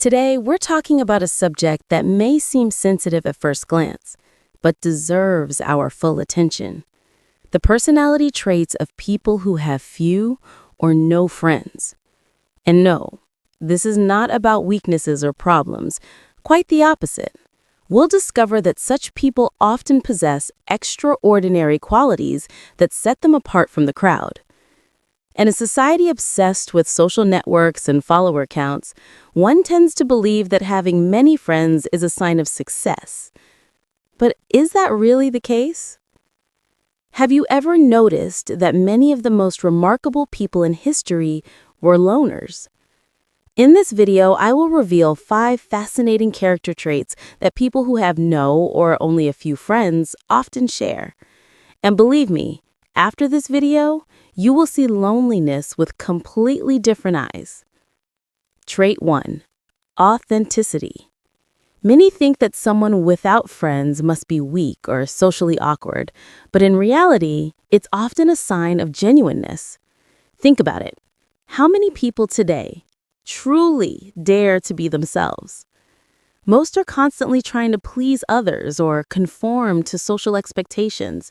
Today, we're talking about a subject that may seem sensitive at first glance, but deserves our full attention. The personality traits of people who have few or no friends. And no, this is not about weaknesses or problems, quite the opposite. We'll discover that such people often possess extraordinary qualities that set them apart from the crowd. In a society obsessed with social networks and follower counts, one tends to believe that having many friends is a sign of success. But is that really the case? Have you ever noticed that many of the most remarkable people in history were loners? In this video, I will reveal 5 fascinating character traits that people who have no or only a few friends often share. And believe me, after this video, you will see loneliness with completely different eyes. Trait 1. Authenticity. Many think that someone without friends must be weak or socially awkward, but in reality, it's often a sign of genuineness. Think about it. How many people today truly dare to be themselves? Most are constantly trying to please others or conform to social expectations.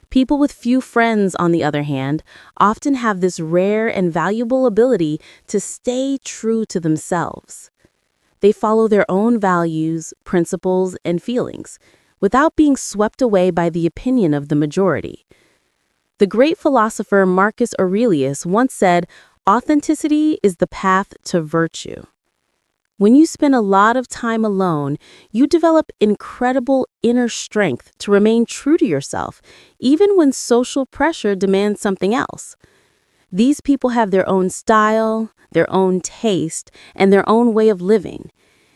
People with few friends, on the other hand, often have this rare and valuable ability to stay true to themselves. They follow their own values, principles, and feelings, without being swept away by the opinion of the majority. The great philosopher Marcus Aurelius once said, "Authenticity is the path to virtue." When you spend a lot of time alone, you develop incredible inner strength to remain true to yourself, even when social pressure demands something else. These people have their own style, their own taste, and their own way of living.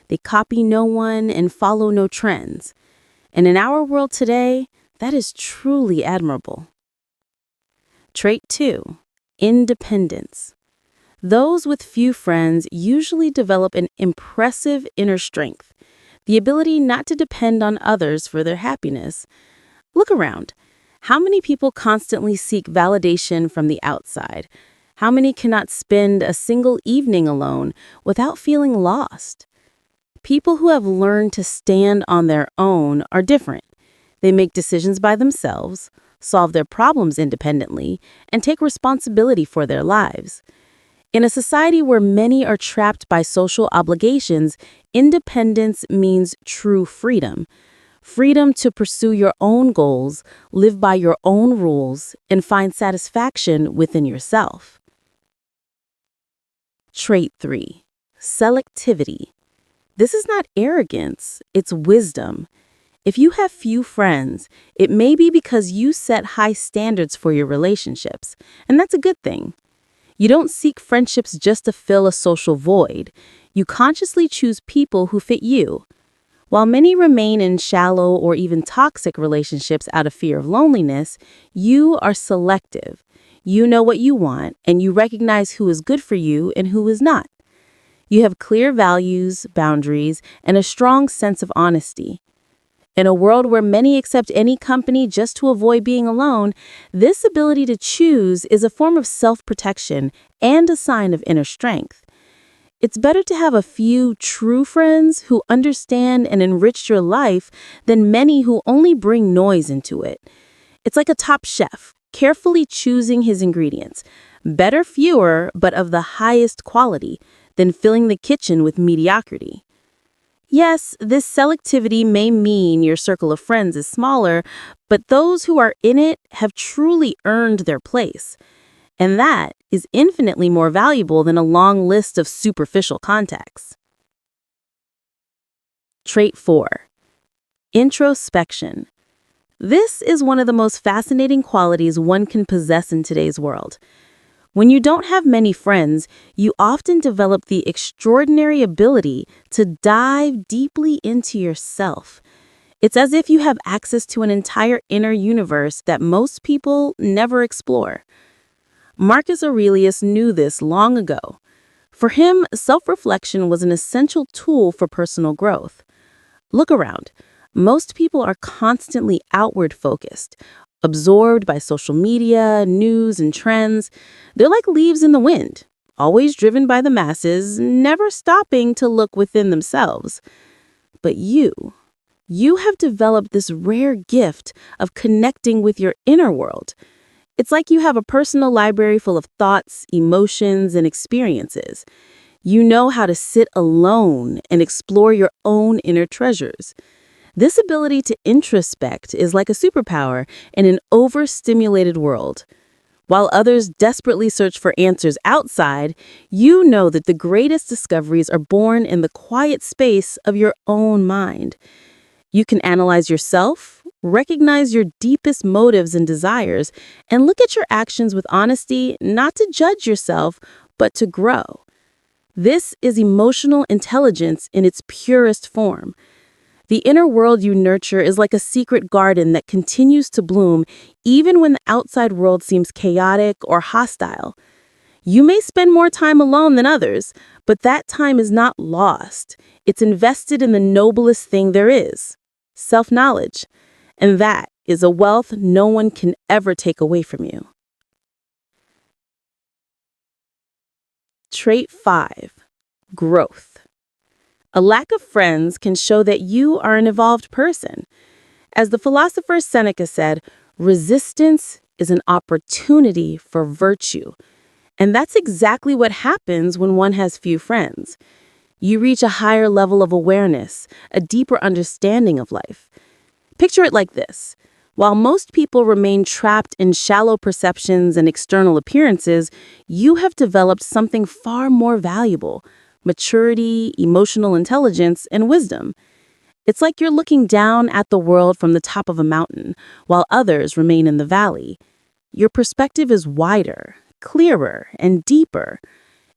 They copy no one and follow no trends. And in our world today, that is truly admirable. Trait 2. Independence. Those with few friends usually develop an impressive inner strength, the ability not to depend on others for their happiness. Look around. How many people constantly seek validation from the outside? How many cannot spend a single evening alone without feeling lost? People who have learned to stand on their own are different. They make decisions by themselves, solve their problems independently, and take responsibility for their lives. In a society where many are trapped by social obligations, independence means true freedom. Freedom to pursue your own goals, live by your own rules, and find satisfaction within yourself. Trait 3. Selectivity. This is not arrogance, it's wisdom. If you have few friends, it may be because you set high standards for your relationships, and that's a good thing. You don't seek friendships just to fill a social void. You consciously choose people who fit you. While many remain in shallow or even toxic relationships out of fear of loneliness, you are selective. You know what you want, and you recognize who is good for you and who is not. You have clear values, boundaries, and a strong sense of honesty. In a world where many accept any company just to avoid being alone, this ability to choose is a form of self-protection and a sign of inner strength. It's better to have a few true friends who understand and enrich your life than many who only bring noise into it. It's like a top chef, carefully choosing his ingredients. Better fewer, but of the highest quality, than filling the kitchen with mediocrity. Yes, this selectivity may mean your circle of friends is smaller, but those who are in it have truly earned their place. And that is infinitely more valuable than a long list of superficial contacts. Trait 4. Introspection. This is one of the most fascinating qualities one can possess in today's world. When you don't have many friends, you often develop the extraordinary ability to dive deeply into yourself. It's as if you have access to an entire inner universe that most people never explore. Marcus Aurelius knew this long ago. For him, self-reflection was an essential tool for personal growth. Look around. Most people are constantly outward-focused, absorbed by social media, news, and trends. They're like leaves in the wind, always driven by the masses, never stopping to look within themselves. But you have developed this rare gift of connecting with your inner world. It's like you have a personal library full of thoughts, emotions, and experiences. You know how to sit alone and explore your own inner treasures. This ability to introspect is like a superpower in an overstimulated world. While others desperately search for answers outside, you know that the greatest discoveries are born in the quiet space of your own mind. You can analyze yourself, recognize your deepest motives and desires, and look at your actions with honesty, not to judge yourself, but to grow. This is emotional intelligence in its purest form. The inner world you nurture is like a secret garden that continues to bloom even when the outside world seems chaotic or hostile. You may spend more time alone than others, but that time is not lost. It's invested in the noblest thing there is, self-knowledge. And that is a wealth no one can ever take away from you. Trait 5. Growth. A lack of friends can show that you are an evolved person. As the philosopher Seneca said, resistance is an opportunity for virtue. And that's exactly what happens when one has few friends. You reach a higher level of awareness, a deeper understanding of life. Picture it like this. While most people remain trapped in shallow perceptions and external appearances, you have developed something far more valuable: maturity, emotional intelligence, and wisdom. It's like you're looking down at the world from the top of a mountain, while others remain in the valley. Your perspective is wider, clearer, and deeper.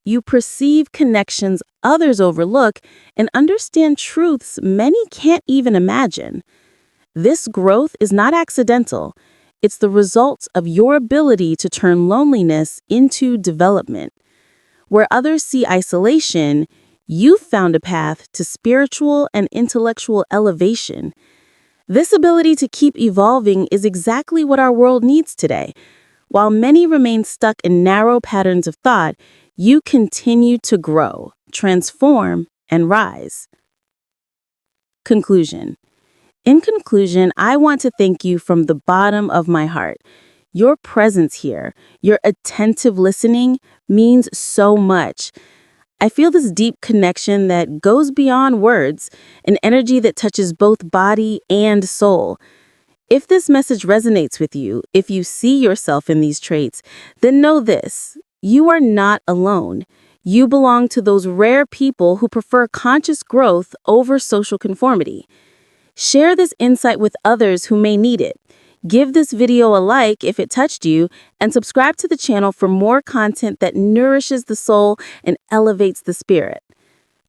You perceive connections others overlook and understand truths many can't even imagine. This growth is not accidental. It's the result of your ability to turn loneliness into development. Where others see isolation, you've found a path to spiritual and intellectual elevation. This ability to keep evolving is exactly what our world needs today. While many remain stuck in narrow patterns of thought, you continue to grow, transform, and rise. Conclusion. In conclusion, I want to thank you from the bottom of my heart. Your presence here, your attentive listening, means so much. I feel this deep connection that goes beyond words, an energy that touches both body and soul. If this message resonates with you, if you see yourself in these traits, then know this: you are not alone. You belong to those rare people who prefer conscious growth over social conformity. Share this insight with others who may need it. Give this video a like if it touched you, and subscribe to the channel for more content that nourishes the soul and elevates the spirit.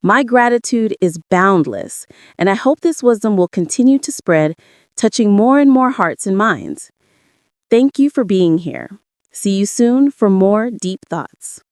My gratitude is boundless, and I hope this wisdom will continue to spread, touching more and more hearts and minds. Thank you for being here. See you soon for more deep thoughts.